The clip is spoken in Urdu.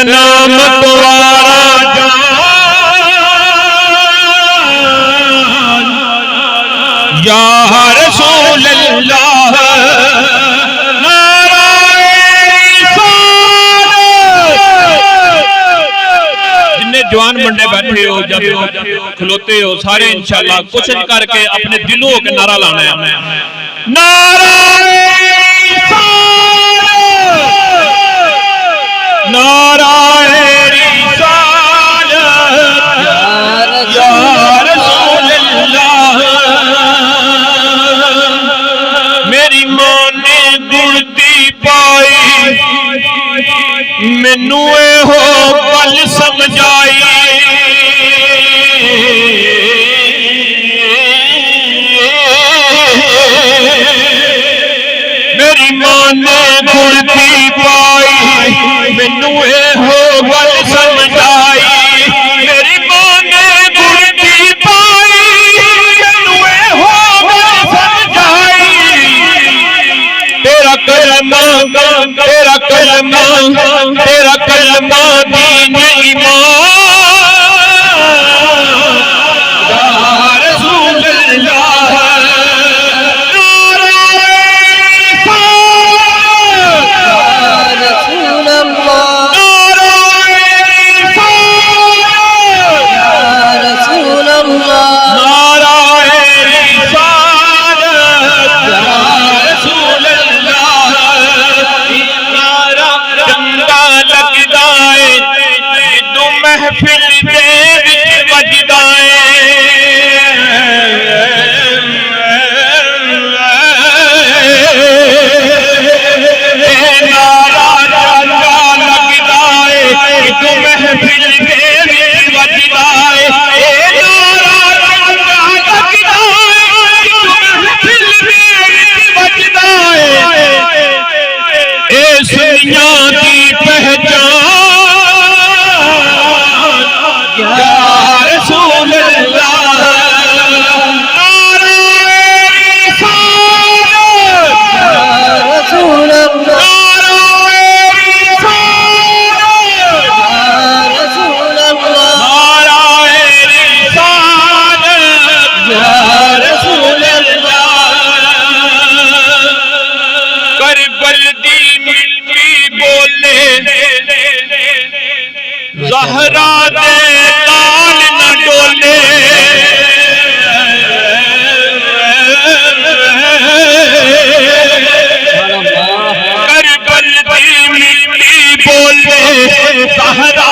نام دوارا جان یا رسول اللہ جوان منڈے بیٹھے ہو جب کھلوتے ہو سارے انشاءاللہ کوشش کر کے اپنے دلوں کے نعرہ لانا ہے نعرہ نعرہ رسالت یا رسول اللہ میری ماں نے گڑتی پائی مینوں اے ہو پل سمجھائی میری ماں نے گڑتی پائی مینوں اے ہو پل سمجھائی میری ماں نے گڑتی پائی مینوں اے ہو پل سمجھائی تیرا کلمہ تیرا کلمہ تیرا کلمہ دین ایمان یا رسول اللہ نعرہ رسول اللہ نعرہ رسول اللہ نعرہ رسالت یا رسول اللہ نعرہ چنگا لگدا ہے جدوں محفل دے وچ وجدا ہے نعرہ چنگا لگدا ہے جدوں محفل دے وچ وجدا ہے نعرہ چنگا لگدا ہے جدوں محفل دے وچ وجدا ہے اس دنیا دی پہچان یا رسول اللہ نعرہ رسالت یا رسول اللہ نعرہ رسالت یا رسول اللہ نعرہ رسالت یا رسول اللہ کربل دی مٹی بولے زہرا دے لال نہ ڈولے کربل دی مٹی بولے زہرا